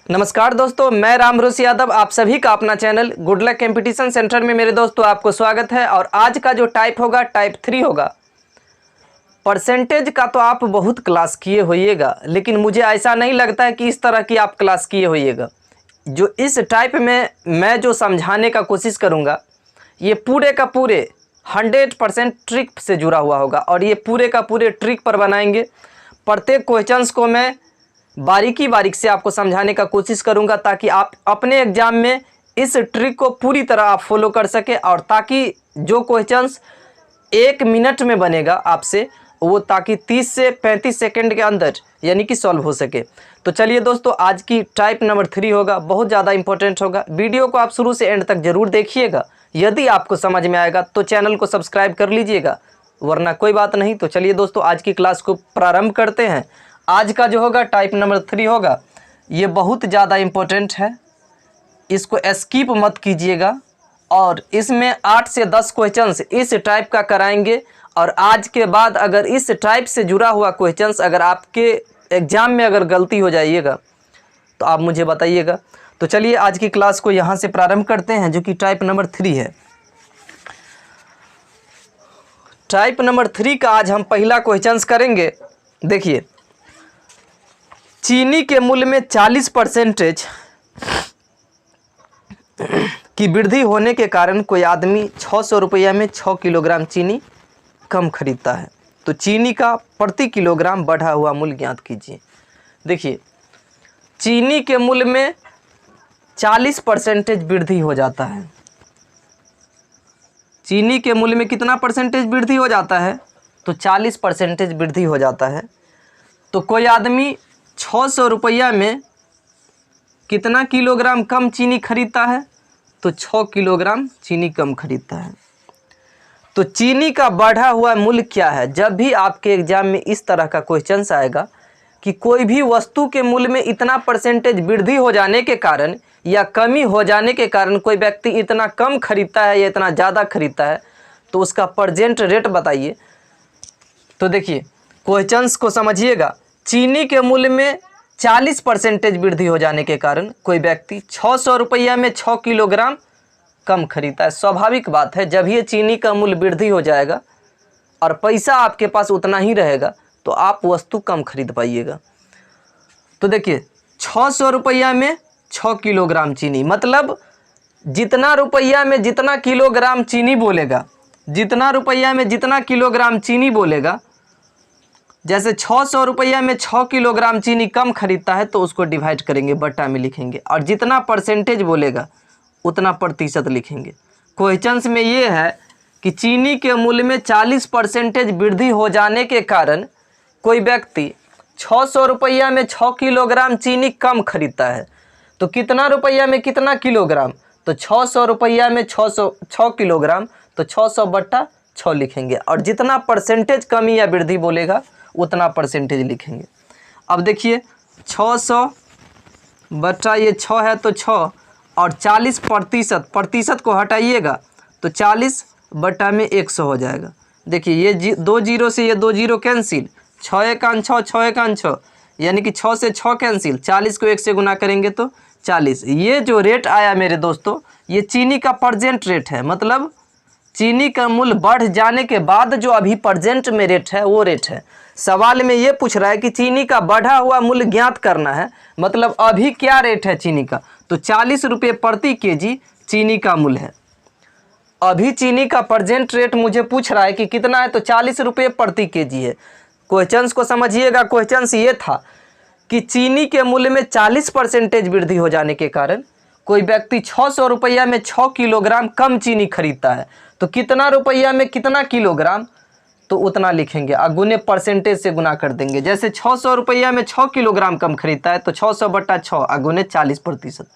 नमस्कार दोस्तों, मैं राम भरोसे यादव आप सभी का अपना channel good luck competition centre में मेरे दोस्तों आपको स्वागत है। और आज का जो टाइप होगा टाइप 3 होगा। परसेंटेज का तो आप बहुत क्लास किए होइएगा, लेकिन मुझे ऐसा नहीं लगता है कि इस तरह की आप क्लास किए होइएगा। जो इस टाइप में मैं जो समझाने का कोशिश करूँगा ये पूरे का पूरे 100% ट्रिक से जुड़ा हुआ होगा और ये पूरे का पूरे ट्रिक पर बनाएंगे। प्रत्येक क्वेश्चंस को मैं बारीक से आपको समझाने का कोशिश करूंगा ताकि आप अपने एग्जाम में इस ट्रिक को पूरी तरह आप फॉलो कर सके और ताकि जो क्वेश्चंस 1 मिनट में बनेगा आपसे वो ताकि 30 से 35 सेकंड के अंदर यानी कि सॉल्व हो सके। तो चलिए दोस्तों, आज की टाइप नंबर 3 होगा, बहुत ज़्यादा इंपॉर्टेंट होगा। वीडियो को आप शुरू से एंड तक जरूर देखिएगा। यदि आपको समझ में आएगा तो चैनल को सब्सक्राइब कर लीजिएगा, वरना कोई बात नहीं। तो चलिए दोस्तों, आज की क्लास को प्रारंभ करते हैं। आज का जो होगा टाइप नंबर 3 होगा, ये बहुत ज़्यादा इम्पोर्टेंट है, इसको स्किप मत कीजिएगा। और इसमें 8 से 10 क्वेश्चंस इस टाइप का कराएंगे और आज के बाद अगर इस टाइप से जुड़ा हुआ क्वेश्चंस अगर आपके एग्ज़ाम में अगर गलती हो जाइएगा तो आप मुझे बताइएगा। तो चलिए आज की क्लास को यहाँ से प्रारंभ करते हैं, जो कि टाइप नंबर 3 है। टाइप नंबर 3 का आज हम पहला क्वेश्चंस करेंगे। देखिए, चीनी के मूल्य में 40% की वृद्धि होने के कारण कोई आदमी 600 रुपया में 6 किलोग्राम चीनी कम खरीदता है, तो चीनी का प्रति किलोग्राम बढ़ा हुआ मूल्य ज्ञात कीजिए। देखिए, चीनी के मूल्य में 40% वृद्धि हो जाता है। चीनी के मूल्य में कितना परसेंटेज वृद्धि हो जाता है? तो 40% वृद्धि हो जाता है। तो कोई आदमी 600 रुपया में कितना किलोग्राम कम चीनी खरीदता है? तो 6 किलोग्राम चीनी कम खरीदता है। तो चीनी का बढ़ा हुआ मूल्य क्या है? जब भी आपके एग्जाम में इस तरह का क्वेश्चंस आएगा कि कोई भी वस्तु के मूल्य में इतना परसेंटेज वृद्धि हो जाने के कारण या कमी हो जाने के कारण कोई व्यक्ति इतना कम खरीदता है या इतना ज़्यादा खरीदता है, तो उसका प्रेजेंट रेट बताइए। तो देखिए, क्वेश्चंस को समझिएगा। चीनी के मूल्य में 40% वृद्धि हो जाने के कारण कोई व्यक्ति 600 रुपया में 6 किलोग्राम कम खरीदता है। स्वाभाविक बात है, जब ये चीनी का मूल्य वृद्धि हो जाएगा और पैसा आपके पास उतना ही रहेगा तो आप वस्तु कम खरीद पाइएगा। तो देखिए, 600 रुपया में 6 किलोग्राम चीनी, मतलब जितना रुपया में जितना किलोग्राम चीनी बोलेगा, जितना रुपया में जितना किलोग्राम चीनी बोलेगा, जैसे 600 रुपया में 6 किलोग्राम चीनी कम खरीदता है तो उसको डिवाइड करेंगे, बट्टा में लिखेंगे, और जितना परसेंटेज बोलेगा उतना प्रतिशत लिखेंगे। क्वेश्चंस में ये है कि चीनी के मूल्य में 40% वृद्धि हो जाने के कारण कोई व्यक्ति 600 रुपया में 6 किलोग्राम चीनी कम खरीदता है। तो कितना रुपया में कितना किलोग्राम? तो 600 रुपया में 6 किलोग्राम, तो 600 बट्टा 6 लिखेंगे, और जितना परसेंटेज कमी या वृद्धि बोलेगा उतना परसेंटेज लिखेंगे। अब देखिए, 600 बट्टा ये 6 है तो 6, और 40% प्रतिशत को हटाइएगा तो 40 बट्टा में 100 हो जाएगा। देखिए, ये 2 जीरो से ये 2 जीरो कैंसिल, 6 एकान 6, 6 एकान 6, यानी कि 6 से 6 कैंसिल, 40 को 1 से गुना करेंगे तो 40। ये जो रेट आया मेरे दोस्तों, ये चीनी का प्रेजेंट रेट है, मतलब चीनी का मूल्य बढ़ जाने के बाद जो अभी प्रेजेंट में रेट है वो रेट है। सवाल में ये पूछ रहा है कि चीनी का बढ़ा हुआ मूल्य ज्ञात करना है, मतलब अभी क्या रेट है चीनी का? तो 40 रुपये प्रति केजी चीनी का मूल्य है। अभी चीनी का प्रेजेंट रेट मुझे पूछ रहा है कि कितना है, तो 40 रुपये प्रति केजी है। क्वेश्चंस को समझिएगा। क्वेश्चंस ये था कि चीनी के मूल्य में 40% वृद्धि हो जाने के कारण कोई व्यक्ति 600 रुपया में 6 किलोग्राम कम चीनी खरीदता है। तो कितना रुपया में कितना किलोग्राम, तो उतना लिखेंगे, अगुने परसेंटेज से गुना कर देंगे। जैसे 600 रुपया में 6 किलोग्राम कम खरीदता है तो 600 बट्टा 6 अगुने 40%,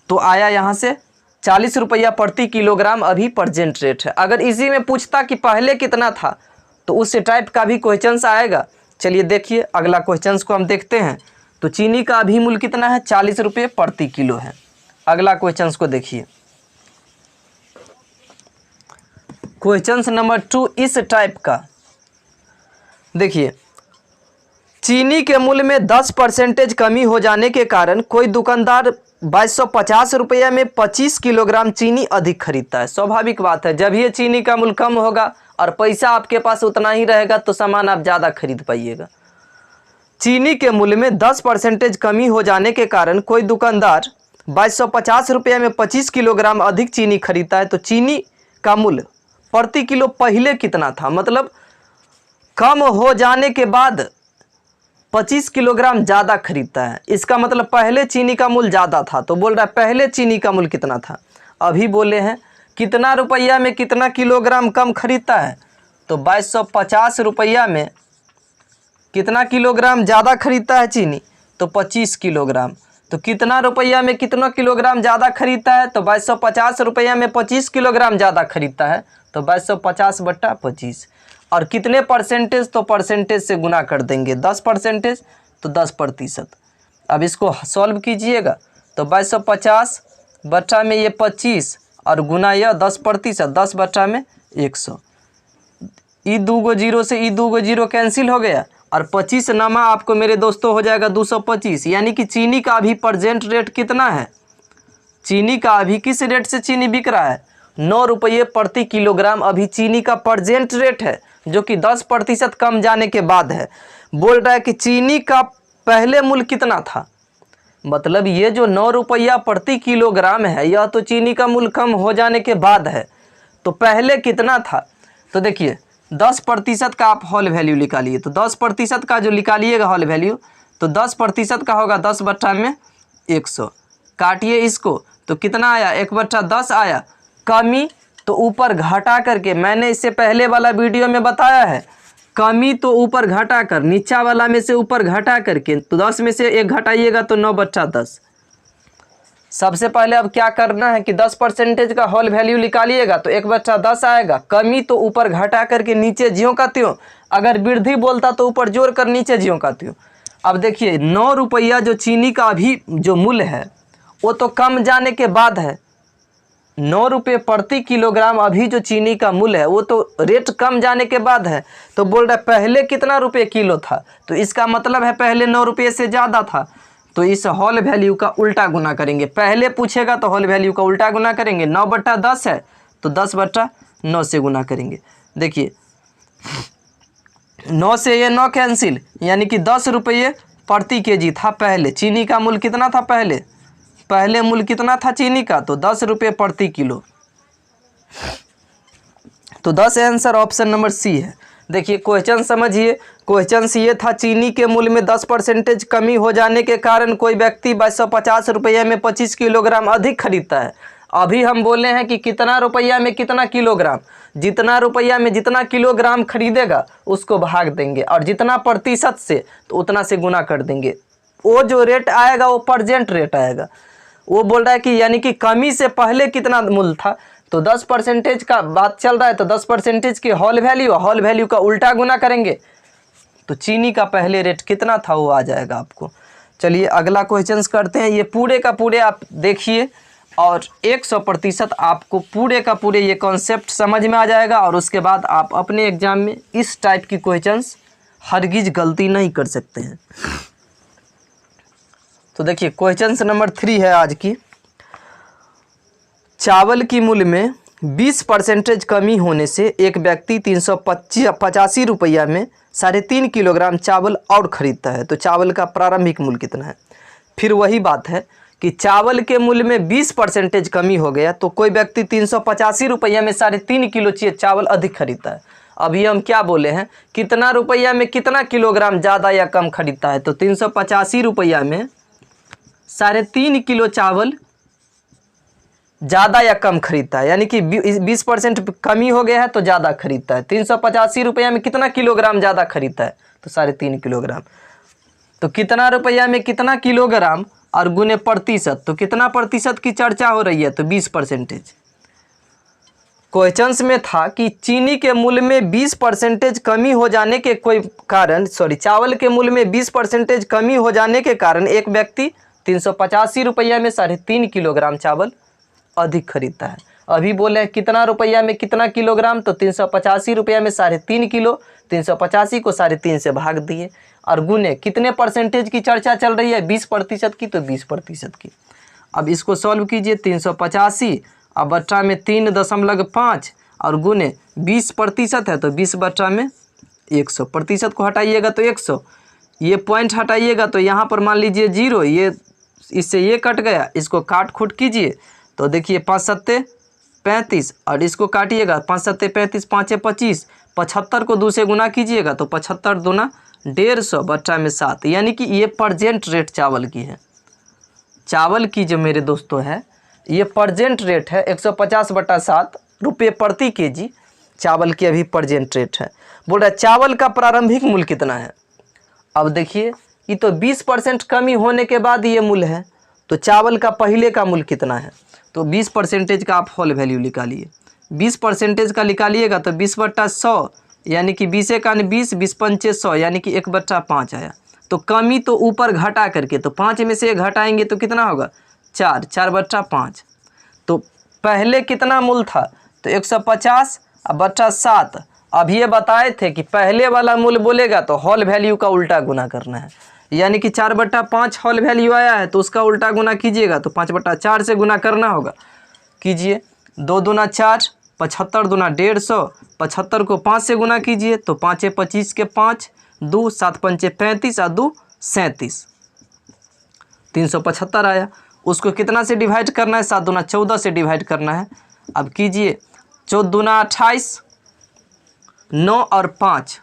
तो आया यहाँ से 40 रुपया प्रति किलोग्राम अभी प्रेजेंट रेट है। अगर इसी में पूछता कि पहले कितना था तो उस टाइप का भी क्वेश्चंस आएगा। चलिए देखिए, अगला क्वेश्चंस को हम देखते हैं। तो चीनी का अभी मूल्य कितना है? 40 रुपये प्रति किलो है। अगला क्वेश्चंस को देखिए। क्वेश्चंस नंबर 2 इस टाइप का। देखिए, चीनी के मूल्य में 10% कमी हो जाने के कारण कोई दुकानदार 2250 रुपये में 25 किलोग्राम चीनी अधिक खरीदता है। स्वाभाविक बात है, जब ये चीनी का मूल्य कम होगा और पैसा आपके पास उतना ही रहेगा तो सामान आप ज़्यादा खरीद पाइएगा। चीनी के मूल्य में 10% कमी हो जाने के कारण कोई दुकानदार 2250 रुपये में 25 किलोग्राम अधिक चीनी खरीदता है। तो चीनी का मूल्य प्रति किलो पहले कितना था, मतलब कम हो जाने के बाद 25 किलोग्राम ज़्यादा खरीदता है। इसका मतलब पहले चीनी का मूल्य ज़्यादा था। तो बोल रहा है पहले चीनी का मूल्य कितना था, अभी बोले हैं कितना रुपया में कितना किलोग्राम कम खरीदता है। तो 2250 रुपया में कितना किलोग्राम ज़्यादा खरीदता है चीनी, तो 25 किलोग्राम। तो कितना रुपया में कितना किलोग्राम ज़्यादा खरीदता है, तो 2250 रुपया में 25 किलोग्राम ज़्यादा खरीदता है। तो 2250/25 और कितने परसेंटेज, तो परसेंटेज से गुना कर देंगे। 10% तो 10%। अब इसको सॉल्व कीजिएगा तो 2250 में ये 25 और गुना यह 10%, 10/100। ई 2 जीरो से ई 2 जीरो कैंसिल हो गया और 25 नामा आपको मेरे दोस्तों हो जाएगा 225। यानी कि चीनी का अभी प्रेजेंट रेट कितना है, चीनी का अभी किस रेट से चीनी बिक रहा है, 9 रुपये प्रति किलोग्राम अभी चीनी का प्रेजेंट रेट है, जो कि 10% कम जाने के बाद है। बोल रहा है कि चीनी का पहले मूल्य कितना था, मतलब ये जो 9 रुपया प्रति किलोग्राम है यह तो चीनी का मूल्य कम हो जाने के बाद है। तो पहले कितना था, तो देखिए 10% का आप हॉल वैल्यू निकालिए। तो 10% का जो निकालिएगा हॉल वैल्यू, तो 10% का होगा 10/100। काटिए इसको तो कितना आया, 1/10 आया। कमी तो ऊपर घटा करके, मैंने इससे पहले वाला वीडियो में बताया है, कमी तो ऊपर घटा कर, नीचा वाला में से ऊपर घटा करके, तो 10 में से 1 घटाइएगा तो 9/10। सबसे पहले अब क्या करना है कि 10% का होल वैल्यू निकालिएगा तो 1/10 आएगा। कमी तो ऊपर घटा करके नीचे ज्यों का त्यों, अगर वृद्धि बोलता तो ऊपर जोड़ कर नीचे ज्यों का त्यों। अब देखिए 9 रुपया जो चीनी का अभी जो मूल्य है वो तो कम जाने के बाद है। 9 रुपये प्रति किलोग्राम अभी जो चीनी का मूल्य है वो तो रेट कम जाने के बाद है। तो बोल रहा है पहले कितना रुपये किलो था, तो इसका मतलब है पहले 9 रुपये से ज़्यादा था। तो इस हॉल वैल्यू का उल्टा गुना करेंगे, पहले पूछेगा तो हॉल वैल्यू का उल्टा गुना करेंगे। 9/10 है तो 10/9 से गुना करेंगे। देखिए 9 से ये 9 कैंसिल, यानी कि 10 रुपये प्रति केजी था पहले। चीनी का मूल्य कितना था पहले मूल्य कितना था चीनी का, तो 10 रुपये प्रति किलो। तो 10 आंसर ऑप्शन नंबर सी है। देखिए क्वेश्चन समझिए, क्वेश्चन ये था चीनी के मूल्य में 10% कमी हो जाने के कारण कोई व्यक्ति 2250 रुपये में 25 किलोग्राम अधिक खरीदता है। अभी हम बोले हैं कि कितना रुपया में कितना किलोग्राम, जितना रुपया में जितना किलोग्राम खरीदेगा उसको भाग देंगे और जितना प्रतिशत से तो उतना से गुना कर देंगे। वो जो रेट आएगा वो प्रेजेंट रेट आएगा। वो बोल रहा है कि यानी कि कमी से पहले कितना मूल्य था, तो 10% का बात चल रहा है तो 10% की हॉल वैल्यू का उल्टा गुना करेंगे तो चीनी का पहले रेट कितना था वो आ जाएगा आपको। चलिए अगला क्वेश्चन करते हैं। ये पूरे का पूरे आप देखिए और 100% आपको पूरे का पूरे ये कॉन्सेप्ट समझ में आ जाएगा और उसके बाद आप अपने एग्जाम में इस टाइप की क्वेश्चंस हरगिज गलती नहीं कर सकते हैं। तो देखिए क्वेश्चन नंबर 3 है आज की। चावल की मूल्य में 20% कमी होने से एक व्यक्ति 385 रुपया में 3.5 किलोग्राम चावल और ख़रीदता है। तो चावल का प्रारंभिक मूल्य कितना है। फिर वही बात है कि चावल के मूल्य में 20% कमी हो गया तो कोई व्यक्ति 385 रुपया में 3.5 किलो चावल अधिक खरीदता है। अभी हम क्या बोले हैं, कितना रुपया में कितना किलोग्राम ज़्यादा या कम खरीदता है। तो 385 रुपया में 3.5 किलो चावल ज़्यादा या कम खरीदता है, यानी कि 20% कमी हो गया है तो ज़्यादा खरीदता है। 385 रुपया में कितना किलोग्राम ज़्यादा खरीदता है, तो 3.5 किलोग्राम। तो कितना रुपया में कितना किलोग्राम और गुने प्रतिशत, तो कितना प्रतिशत की चर्चा हो रही है, तो 20%। क्वेश्चंस में था कि चीनी के मूल्य में 20% कमी हो जाने के चावल के मूल्य में 20% कमी हो जाने के कारण एक व्यक्ति 385 रुपया में 3.5 किलोग्राम चावल अधिक खरीदता है। अभी बोले कितना रुपया में कितना किलोग्राम, तो 385 रुपया में 3.5 किलो, 385 को 3.5 से भाग दिए और गुने कितने परसेंटेज की चर्चा चल रही है, 20% की, तो 20% की। अब इसको सॉल्व कीजिए, 385 अब बट्टा में 3.5 और गुने 20% है तो 20/100, प्रतिशत को हटाइएगा तो 100, ये पॉइंट हटाइएगा तो यहाँ पर मान लीजिए 0, ये इससे ये कट गया, इसको काट खूट कीजिए तो देखिए 5 सत्ते 35 और इसको काटिएगा 5 सत्ते 35, 5 25, 75 को 2 से गुना कीजिएगा तो 75 दूना 150 बट्टा में 7, यानी कि ये परजेंट रेट चावल की है। चावल की जो मेरे दोस्तों है ये परजेंट रेट है 150/7 रुपये प्रति केजी, चावल की अभी परजेंट रेट है। बोल रहा है चावल का प्रारंभिक मूल्य कितना है। अब देखिए ये तो 20% कमी होने के बाद ये मूल्य है, तो चावल का पहले का मूल्य कितना है, तो 20% का आप होल वैल्यू निकालिए। 20% का निकालिएगा तो 20/100 यानी कि 20 का 20, 20 पंचे 100 यानी कि 1/5 आया। तो कमी तो ऊपर घटा करके, तो 5 में से घटाएंगे तो कितना होगा 4, 4/5। तो पहले कितना मूल्य था, तो 150/7। अब ये बताए थे कि पहले वाला मूल्य बोलेगा तो होल वैल्यू का उल्टा गुना करना है, यानी कि 4/5 होल वैल्यू आया है तो उसका उल्टा गुना कीजिएगा तो 5/4 से गुना करना होगा। कीजिए 2 दूना 4, 75 दूना 150, 75 को 5 से गुना कीजिए तो 5 25 के 5, 2 7 पंचे 35 और 2 37, 375 आया। उसको कितना से डिवाइड करना है, 7 दूना 14 से डिवाइड करना है। अब कीजिए 14 दूना 28, 9 और 5,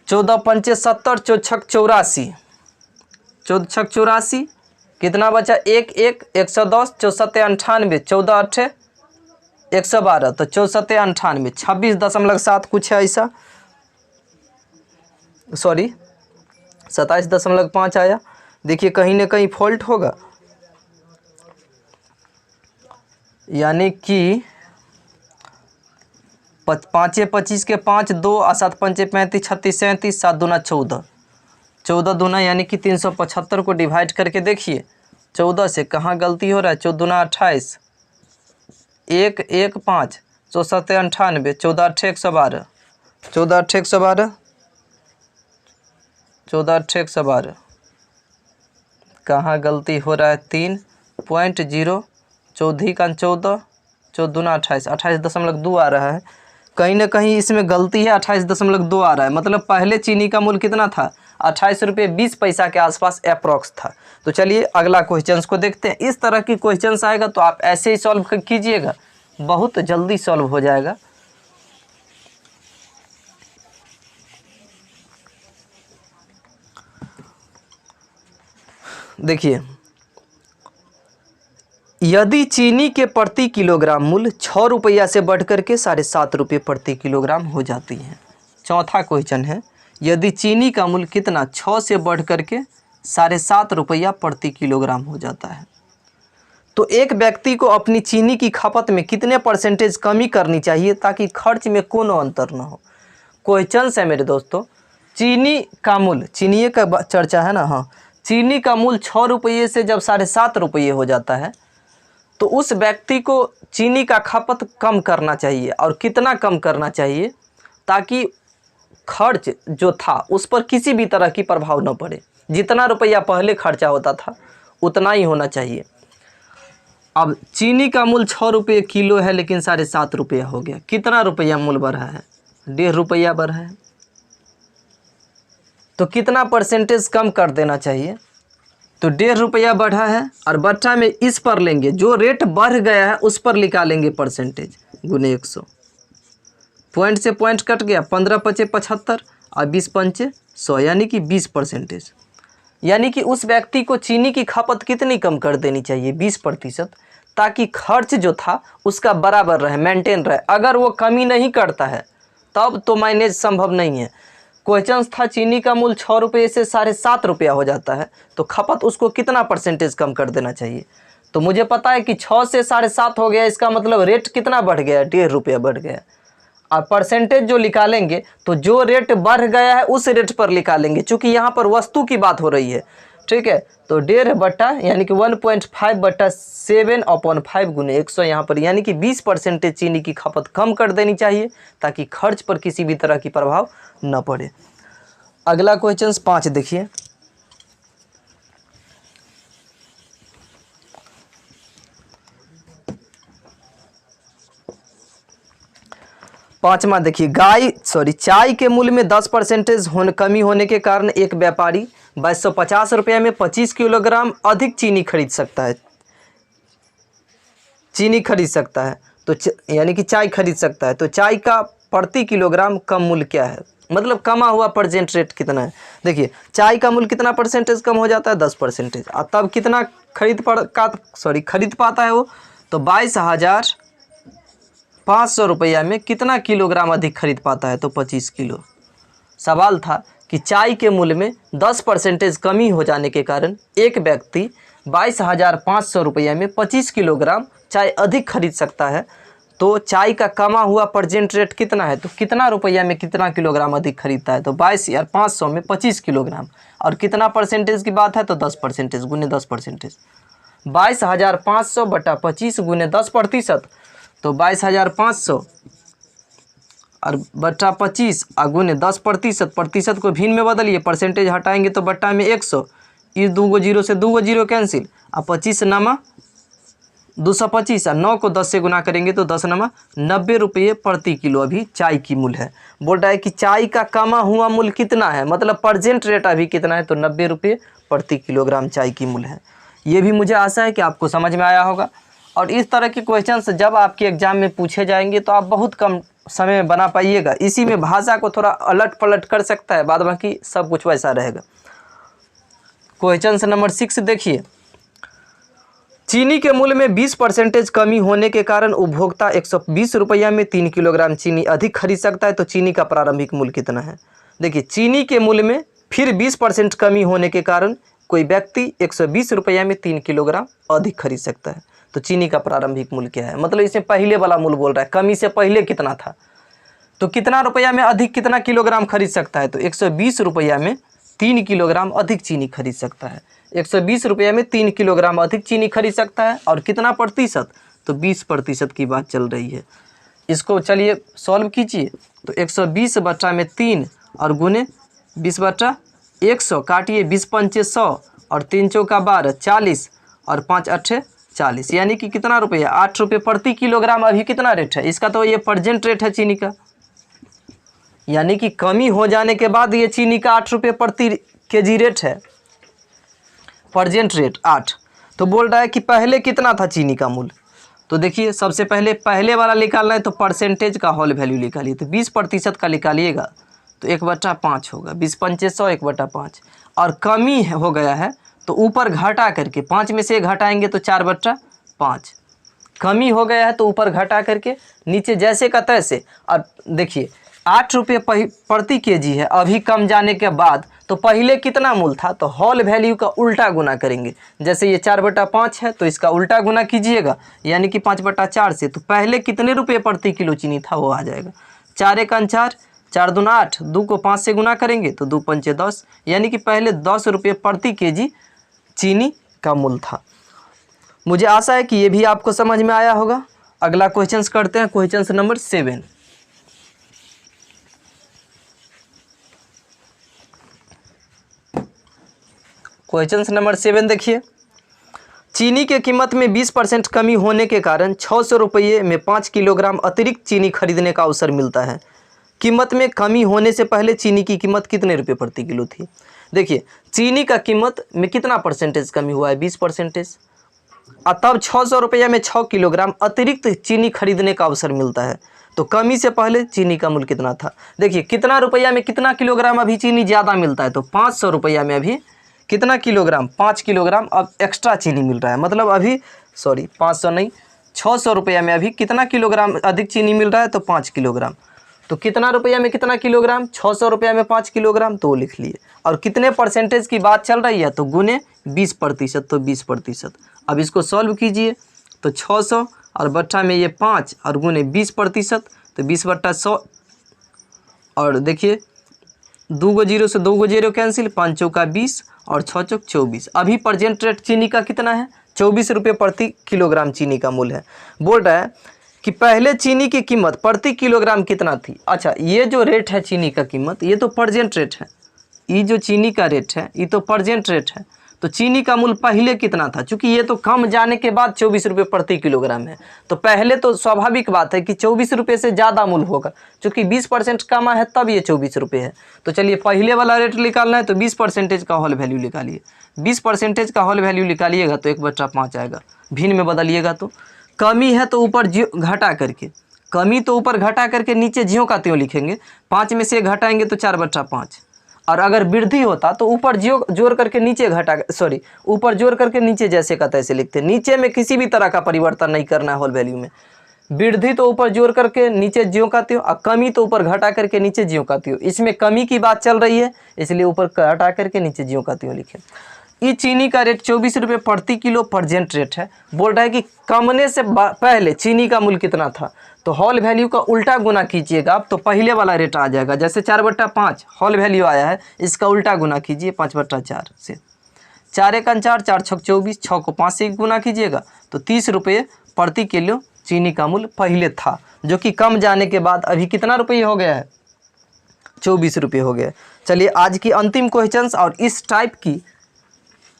14 पंचे 70, 4 छक 84, 14 छक 84, कितना बचा 1 1 110, 4 7 98, 14 8 112, तो 4 7 98, 26.7 कुछ है ऐसा, सॉरी 27.5 आया। देखिए कहीं ना कहीं फॉल्ट होगा, यानी कि 5 25 के 5, 2 और 7 पंचे 35, 36 37, 7 दूना 14, 14 दूना यानी कि 375 को डिवाइड करके देखिए 14 से कहाँ गलती हो रहा है। 14 दूना 28, 1 1 5, 4 7 98, 14 8 112, 14 8 112, 14 8 112, कहाँ गलती हो रहा है 3.0, 14 का 14, 14 दूना 28, 28.2 आ रहा है। कहीं ना कहीं इसमें गलती है, 28.2 आ रहा है, मतलब पहले चीनी का मूल्य कितना था 28 रुपये 20 पैसा के आसपास अप्रॉक्स था। तो चलिए अगला क्वेश्चंस को देखते हैं। इस तरह की क्वेश्चंस आएगा तो आप ऐसे ही सॉल्व कीजिएगा, बहुत जल्दी सॉल्व हो जाएगा। देखिए यदि चीनी के प्रति किलोग्राम मूल्य 6 रुपया से बढ़कर के 7.5 रुपये प्रति किलोग्राम हो जाती है। चौथा क्वेश्चन है यदि चीनी का मूल्य कितना 6 से बढ़कर के 7.5 रुपया प्रति किलोग्राम हो जाता है, तो एक व्यक्ति को अपनी चीनी की खपत में कितने परसेंटेज कमी करनी चाहिए ताकि खर्च में कोनो अंतर न हो। क्वेश्चन है मेरे दोस्तों, चीनी का मूल्य, चीनी का चर्चा है ना, हाँ, चीनी का मूल्य 6 रुपये से जब 7.5 रुपये हो जाता है तो उस व्यक्ति को चीनी का खपत कम करना चाहिए। और कितना कम करना चाहिए ताकि खर्च जो था उस पर किसी भी तरह की प्रभाव न पड़े। जितना रुपया पहले खर्चा होता था उतना ही होना चाहिए। अब चीनी का मूल्य 6 रुपये किलो है लेकिन 7.5 रुपया हो गया, कितना रुपया मूल्य बढ़ा है 1.5 रुपया बढ़ा है, तो कितना परसेंटेज कम कर देना चाहिए, तो 1.5 रुपया बढ़ा है और बट्टा में इस पर लेंगे जो रेट बढ़ गया है उस पर निकालेंगे परसेंटेज गुने 100, पॉइंट से पॉइंट कट गया, 15 पचे 75 और 20 पंचे 100 यानी कि 20%। यानी कि उस व्यक्ति को चीनी की खपत कितनी कम कर देनी चाहिए 20%, ताकि खर्च जो था उसका बराबर रहे, मेंटेन रहे। अगर वो कमी नहीं करता है तब तो मैनेज संभव नहीं है। क्वेश्चन था चीनी का मूल्य 6 रुपये से 7.5 रुपया हो जाता है तो खपत उसको कितना परसेंटेज कम कर देना चाहिए। तो मुझे पता है कि 6 से 7.5 हो गया, इसका मतलब रेट कितना बढ़ गया 1.5 रुपया बढ़ गया। और परसेंटेज जो निकालेंगे तो जो रेट बढ़ गया है उस रेट पर निकालेंगे, चूँकि यहाँ पर वस्तु की बात हो रही है, ठीक है। तो 1.5 बटा यानी कि 1.5 बटा 7/5 गुने 100 यहाँ पर यानी कि 20% चीनी की खपत कम कर देनी चाहिए ताकि खर्च पर किसी भी तरह की प्रभाव न पड़े। अगला क्वेश्चन 5 देखिए। पांचवा देखिए, चाय के मूल्य में 10% कमी होने के कारण एक व्यापारी 2250 रुपये में 25 किलोग्राम अधिक चीनी खरीद सकता है। तो यानी कि चाय खरीद सकता है। तो चाय का प्रति किलोग्राम कम मूल्य क्या है, मतलब कमा हुआ प्रेजेंट रेट कितना है। देखिए चाय का मूल्य कितना परसेंटेज कम हो जाता है, 10%। और तब कितना खरीद पाता है वो, तो 22,500 रुपया में कितना किलोग्राम अधिक खरीद पाता है, तो 25 किलो। सवाल था कि चाय के मूल्य में 10% कमी हो जाने के कारण एक व्यक्ति 22,500 रुपया में 25 किलोग्राम चाय अधिक खरीद सकता है। तो चाय का कमा हुआ प्रेजेंट रेट कितना है, तो कितना रुपया में कितना किलोग्राम अधिक खरीदता है, तो 22,500 में 25 किलोग्राम। और कितना परसेंटेज की बात है, तो 10% गुने 10%। 22,500 बटा 25 गुने 10%, तो 22,500 और बटा 25 गुने 10%। प्रतिशत को भिन्न में बदलिए, परसेंटेज हटाएंगे तो बट्टा में 100, इस 2 जीरो से 2 जीरो कैंसिल। अब 25 नमा 225 और 9 को 10 से गुना करेंगे तो 10 नमा 90 रुपये प्रति किलो अभी चाय की मूल्य है। बोल रहा है कि चाय का कमा हुआ मूल्य कितना है, मतलब प्रेजेंट रेट अभी कितना है, तो 90 रुपये प्रति किलोग्राम चाय की मूल्य है। ये भी मुझे आशा है कि आपको समझ में आया होगा। और इस तरह के क्वेश्चंस जब आपके एग्जाम में पूछे जाएंगे तो आप बहुत कम समय में बना पाइएगा। इसी में भाषा को थोड़ा अलट पलट कर सकता है, बाद बाकी सब कुछ वैसा रहेगा। क्वेश्चन नंबर 6 देखिए। चीनी के मूल्य में 20% कमी होने के कारण उपभोक्ता 120 रुपया में 3 किलोग्राम चीनी अधिक खरीद सकता है। तो चीनी का प्रारंभिक मूल्य कितना है। देखिए चीनी के मूल्य में फिर 20% कमी होने के कारण कोई व्यक्ति 120 रुपया में 3 किलोग्राम अधिक खरीद सकता है। तो चीनी का प्रारंभिक मूल्य क्या है, मतलब इसमें पहले वाला मूल्य बोल रहा है, कमी से पहले कितना था। तो कितना रुपया में अधिक कितना किलोग्राम खरीद सकता है, तो 120 रुपया में 3 किलोग्राम अधिक चीनी खरीद सकता है। 120 रुपया में 3 किलोग्राम अधिक चीनी खरीद सकता है। और कितना प्रतिशत, तो 20% की बात चल रही है। इसको चलिए सॉल्व कीजिए। तो 120 बटा में 3 और गुने 20 बटा 100, काटिए 20 पंचे 100 और 3 चौका 12, 40 और 5 अट्ठे 40, यानी कि कितना रुपया, 8 रुपये प्रति किलोग्राम अभी कितना रेट है इसका, तो ये प्रेजेंट रेट है चीनी का, यानी कि कमी हो जाने के बाद ये चीनी का 8 रुपये प्रति केजी रेट है, प्रेजेंट रेट 8। तो बोल रहा है कि पहले कितना था चीनी का मूल्य। तो देखिए सबसे पहले वाला निकालना है, तो परसेंटेज का होल वैल्यू निकालिए। तो 20% का निकालिएगा तो 1/5 होगा, 20 पंचे 100, 1/5। और कमी हो गया है तो ऊपर घटा करके 5 में से 1 घटाएंगे तो 4/5। कमी हो गया है तो ऊपर घटा करके नीचे जैसे का तैसे। और देखिए 8 रुपये प्रति केजी है अभी कम जाने के बाद, तो पहले कितना मूल्य था, तो होल वैल्यू का उल्टा गुना करेंगे। जैसे ये 4/5 है तो इसका उल्टा गुना कीजिएगा, यानी कि 5/4 से। तो पहले कितने रुपये प्रति किलो चीनी था वो आ जाएगा। 4 एक 4, 4 दूना 8, 2 को 5 से गुना करेंगे तो 2 पंचे 10, यानी कि पहले 10 रुपये प्रति केजी चीनी का मूल्य था। मुझे आशा है कि ये भी आपको समझ में आया होगा। अगला क्वेश्चन करते हैं, क्वेश्चन नंबर 7। क्वेश्चन नंबर 7 देखिए। चीनी के कीमत में 20% कमी होने के कारण 600 रुपये में 5 किलोग्राम अतिरिक्त चीनी खरीदने का अवसर मिलता है। कीमत में कमी होने से पहले चीनी की कीमत कितने रुपये प्रति किलो थी। देखिए चीनी का कीमत में कितना परसेंटेज कमी हुआ है, 20%। और तब 600 रुपये में 6 किलोग्राम अतिरिक्त चीनी खरीदने का अवसर मिलता है। तो कमी से पहले चीनी का मूल्य कितना था। देखिए कितना रुपया में कितना किलोग्राम अभी चीनी ज़्यादा मिलता है, तो 500 रुपया में अभी कितना किलोग्राम, 5 किलोग्राम अब एक्स्ट्रा चीनी मिल रहा है। मतलब अभी 500 नहीं 600 रुपया में अभी कितना किलोग्राम अधिक चीनी मिल रहा है, तो 5 किलोग्राम। तो कितना रुपया में कितना किलोग्राम, 600 रुपया में 5 किलोग्राम, तो वो लिख लिए। और कितने परसेंटेज की बात चल रही है, तो गुने 20%, तो 20%। अब इसको सॉल्व कीजिए तो 600 और बट्टा में ये 5 और गुने 20%, तो 20/100। और देखिए 2 गो जीरो से 2 गो जीरो कैंसिल, 5 चौका 20 और 6 चौक 24। अभी प्रेजेंट रेट चीनी का कितना है? 24 रुपये प्रति किलोग्राम चीनी का मूल्य है। बोल रहा है कि पहले चीनी की कीमत प्रति किलोग्राम कितना थी। अच्छा, ये जो रेट है चीनी का कीमत, ये तो प्रेजेंट रेट है। ये जो चीनी का रेट है ये तो प्रेजेंट रेट है। तो चीनी का मूल्य पहले कितना था? चूँकि ये तो कम जाने के बाद 24 रुपये प्रति किलोग्राम है, तो पहले तो स्वाभाविक बात है कि 24 रुपये से ज़्यादा मूल्य होगा। चूँकि 20% कम है तब ये 24 रुपये है। तो चलिए पहले वाला रेट निकालना है तो 20% का होल वैल्यू निकालिए। 20% का होल वैल्यू निकालिएगा तो 1/5 आएगा। भिन्न में बदलिएगा तो कमी है तो ऊपर घटा करके, कमी तो ऊपर घटा करके नीचे ज्यों का त्यों लिखेंगे। 5 में से घटाएंगे तो 4/5। और अगर वृद्धि होता तो ऊपर जोड़ करके नीचे ऊपर जोड़ करके नीचे जैसे का तैसे लिखते। नीचे में किसी भी तरह का परिवर्तन नहीं करना है होल वैल्यू में। वृद्धि तो ऊपर जोड़ करके नीचे ज्यों का त्यों, और कमी तो ऊपर घटा करके नीचे ज्यों का त्यों। इसमें कमी की बात चल रही है इसलिए ऊपर घटा करके नीचे ज्यों का त्यों लिखे। ये चीनी का रेट 24 रुपये प्रति किलो प्रेजेंट रेट है। बोल रहा है कि कमने से पहले चीनी का मूल्य कितना था, तो होल वैल्यू का उल्टा गुना कीजिएगा आप तो पहले वाला रेट आ जाएगा। जैसे 4/5 होल वैल्यू आया है, इसका उल्टा गुना कीजिए 5/4 से। 4 × 4 4 × 24, 6 को 5 से गुना कीजिएगा तो 30 रुपये प्रति किलो चीनी का मूल्य पहले था, जो कि कम जाने के बाद अभी कितना रुपये हो गया है? 24 रुपये हो गया। चलिए आज की अंतिम क्वेश्चन और इस टाइप की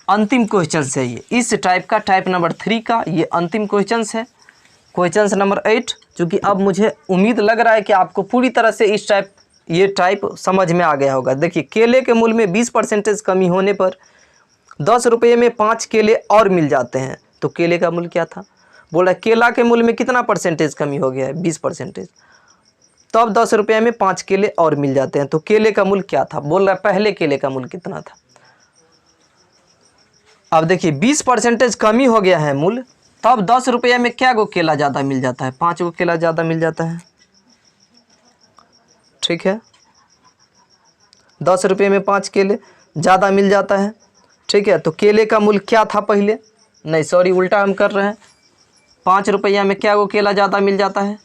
अंतिम क्वेश्चन है ये, इस टाइप का टाइप नंबर 3 का ये अंतिम क्वेश्चन है, क्वेश्चन नंबर 8। चूँकि अब मुझे उम्मीद लग रहा है कि आपको पूरी तरह से इस टाइप समझ में आ गया होगा। देखिए केले के मूल्य में 20% कमी होने पर 10 रुपये में 5 केले और मिल जाते हैं, तो केले का मूल्य क्या था? बोल रहा है केला के मूल्य में कितना परसेंटेज कमी हो गया है? 20%। तब 10 रुपये में 5 केले और मिल जाते हैं, तो केले का मूल्य क्या था? बोल रहा है पहले केले का मूल्य कितना था। अब देखिए 20% कमी हो गया है मूल्य, तब 10 रुपये में क्या गो केला ज़्यादा मिल जाता है? 5 गो केला ज़्यादा मिल जाता है। ठीक है, 10 रुपये में 5 केले ज़्यादा मिल जाता है। ठीक है, तो केले का मूल्य क्या था पहले? नहीं सॉरी, उल्टा हम कर रहे हैं। 5 रुपया में क्या गो केला ज़्यादा मिल जाता है?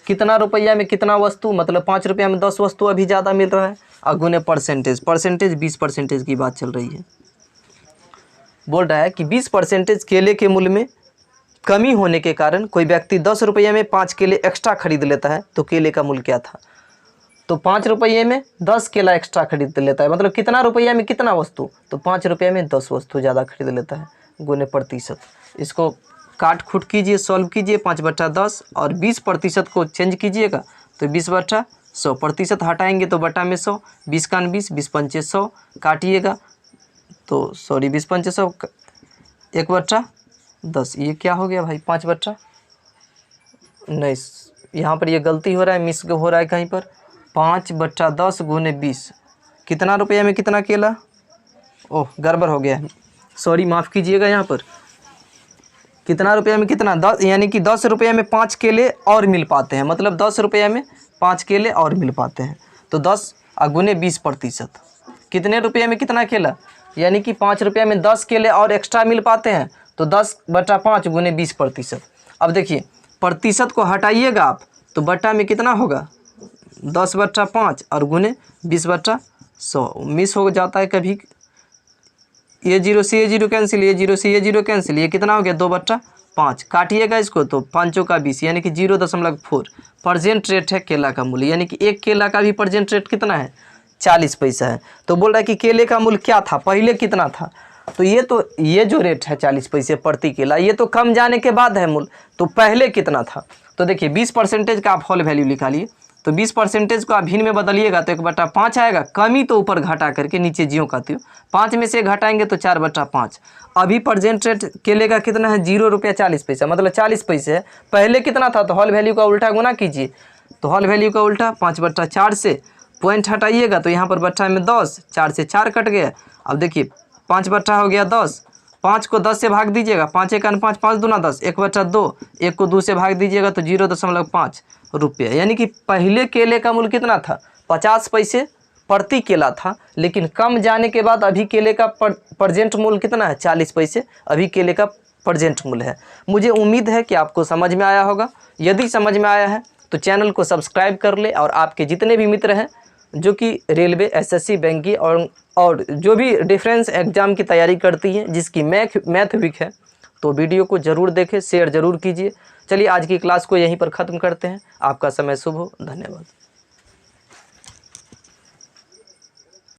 कितना रुपया में कितना वस्तु, मतलब 5 रुपया में 10 वस्तु अभी ज़्यादा मिल रहा है। और गुने परसेंटेज 20% की बात चल रही है। बोल रहा है कि 20% केले के मूल्य में कमी होने के कारण कोई व्यक्ति 10 रुपये में 5 केले एक्स्ट्रा खरीद लेता है, तो केले का मूल्य क्या था? तो 5 रुपये में 10 केला एक्स्ट्रा खरीद लेता है, मतलब कितना रुपया में कितना वस्तु, तो 5 रुपये में 10 वस्तु ज़्यादा खरीद लेता है, गुने प्रतिशत। इसको काट खूट कीजिए, सॉल्व कीजिए। 5/10 और 20% को चेंज कीजिएगा तो 20/100। प्रतिशत हटाएंगे तो बटा में 100, 20 का 20, 20 पंचे 100 काटिएगा तो सॉरी 20 पंचे 100, 1/10। ये क्या हो गया भाई? 5 नहीं, यहाँ पर ये गलती हो रहा है, मिस हो रहा है कहीं पर। 5/10 गुने 20, कितना रुपया में कितना केला? ओह गड़बड़ हो गया है, सॉरी माफ़ कीजिएगा। यहाँ पर कितना रुपया में कितना? 10, यानी कि 10 रुपये में 5 केले और मिल पाते हैं, मतलब 10 रुपये में 5 केले और मिल पाते हैं। तो 10 गुने 20%, कितने रुपये में कितना केला? यानी कि 5 रुपये में 10 केले और एक्स्ट्रा मिल पाते हैं, तो 10/5 गुने 20%। अब देखिए प्रतिशत को हटाइएगा आप तो बटा में कितना होगा? 10/5 और गुने 20/100। मिस हो जाता है कभी, ये 0 से ये 0 कैंसिल, ये 0 से ये 0 कैंसिल, ये कितना हो गया? 2/5। काटिएगा इसको तो 5 का 20, यानी कि 0.4 प्रेजेंट रेट है केला का मूल्य। यानी कि एक केला का भी प्रेजेंट रेट कितना है? 40 पैसा है। तो बोल रहा है कि केले का मूल्य क्या था पहले, कितना था? तो ये जो रेट है 40 पैसे प्रति केला, ये तो कम जाने के बाद है मूल्य, तो पहले कितना था? तो देखिए 20% का आप होल वैल्यू निकालिए, तो 20% को आप भिन्न में बदलिएगा तो 1/5 आएगा। कमी तो ऊपर घटा करके नीचे ज्यों का त्यों, 5 में से घटाएंगे तो 4/5। अभी प्रेजेंट रेट केले का कितना है? 0 रुपया 40 पैसा, मतलब 40 पैसे है। पहले कितना था? तो होल वैल्यू का उल्टा गुना कीजिए, तो होल वैल्यू का उल्टा 5/4 से पॉइंट हटाइएगा तो यहाँ पर बट्टा में 10, 4 से 4 कट गया। अब देखिए 5 हो गया 10, 5 को 10 से भाग दीजिएगा, 5 × 5 5 दूना 10, 1/2, 1 को 2 से भाग दीजिएगा तो 0.5 रुपये। यानी कि पहले केले का मूल्य कितना था? 50 पैसे प्रति केला था, लेकिन कम जाने के बाद अभी केले का प्रेजेंट मूल्य कितना है? 40 पैसे अभी केले का प्रेजेंट मूल्य है। मुझे उम्मीद है कि आपको समझ में आया होगा। यदि समझ में आया है तो चैनल को सब्सक्राइब कर ले और आपके जितने भी मित्र हैं जो कि रेलवे, एसएससी, बैंक की और जो भी डिफरेंस एग्ज़ाम की तैयारी करती हैं, जिसकी मैथ वीक है, तो वीडियो को ज़रूर देखें, शेयर ज़रूर कीजिए। चलिए आज की क्लास को यहीं पर ख़त्म करते हैं। आपका समय शुभ हो। धन्यवाद।